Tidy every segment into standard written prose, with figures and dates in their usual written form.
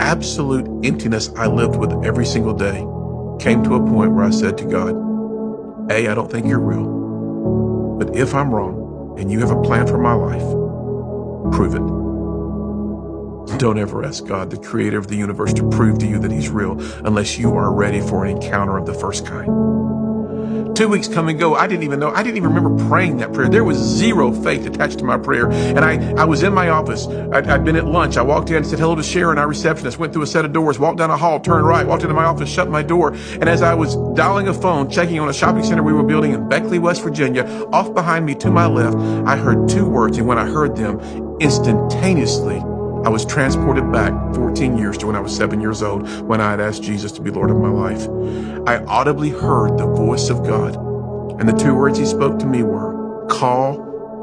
absolute emptiness I lived with every single day came to a point where I said to God, A, I don't think you're real, but if I'm wrong and you have a plan for my life, prove it. Don't ever ask God, the creator of the universe, to prove to you that he's real unless you are ready for an encounter of the first kind. 2 weeks come and go. I didn't even remember praying that prayer. There was zero faith attached to my prayer. And I was in my office. I'd been at lunch. I walked in and said hello to Sharon, our receptionist, went through a set of doors, walked down a hall, turned right, walked into my office, shut my door. And as I was dialing a phone, checking on a shopping center we were building in Beckley, West Virginia, off behind me to my left, I heard two words. And when I heard them, instantaneously, I was transported back 14 years to when I was 7 years old, when I had asked Jesus to be Lord of my life. I audibly heard the voice of God, and the two words he spoke to me were, call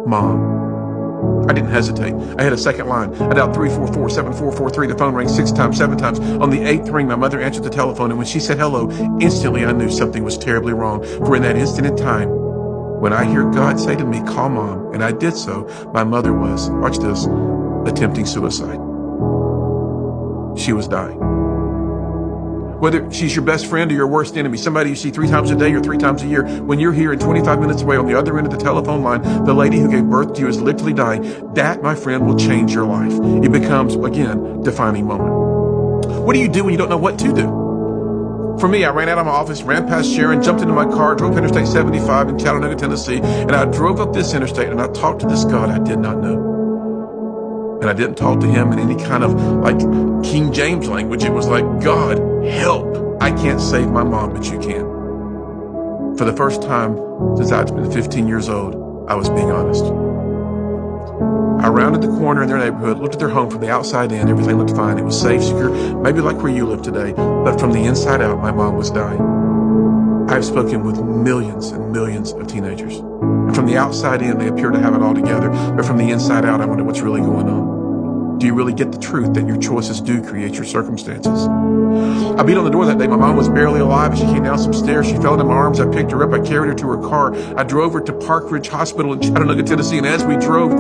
Mom. I didn't hesitate. I had a second line. I dialed 344-7443. The phone rang 6 times, 7 times. On the 8th ring, my mother answered the telephone, and when she said hello, instantly I knew something was terribly wrong. For in that instant in time, when I hear God say to me, call Mom, and I did so, my mother was, watch this, attempting suicide. She was dying. Whether she's your best friend or your worst enemy, somebody you see 3 times a day or 3 times a year, when you're here and 25 minutes away on the other end of the telephone line, the lady who gave birth to you is literally dying. That, my friend, will change your life. It becomes, again, defining moment. What do you do when you don't know what to do? For me, I ran out of my office, ran past Sharon, jumped into my car, drove Interstate 75 in Chattanooga, Tennessee, and I drove up this interstate and I talked to this God I did not know. And I didn't talk to him in any kind of like King James language. It was like, God, help. I can't save my mom, but you can. For the first time since I'd been 15 years old, I was being honest. I rounded the corner in their neighborhood, looked at their home from the outside in. Everything looked fine. It was safe, secure, maybe like where you live today. But from the inside out, my mom was dying. I've spoken with millions and millions of teenagers. And from the outside in, they appear to have it all together. But from the inside out, I wonder what's really going on. Do you really get the truth that your choices do create your circumstances? I beat on the door that day. My mom was barely alive as she came down some stairs. She fell into my arms. I picked her up. I carried her to her car. I drove her to Park Ridge Hospital in Chattanooga, Tennessee. And as we drove,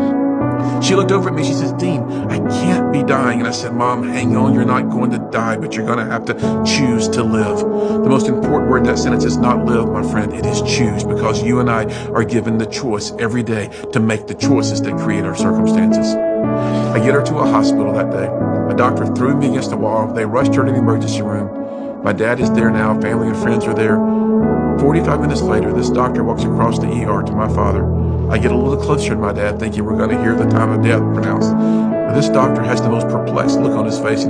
she looked over at me. She says, Dean, I can't be dying. And I said, Mom, hang on. You're not going to die, but you're going to have to choose to live. The most important word in that sentence is not live, my friend. It is choose, because you and I are given the choice every day to make the choices that create our circumstances. I get her to a hospital that day. A doctor threw me against the wall. They rushed her to the emergency room. My dad is there now. Family and friends are there. 45 minutes later, this doctor walks across the ER to my father. I get a little closer to my dad, thinking we're going to hear the time of death pronounced. This doctor has the most perplexed look on his face, and he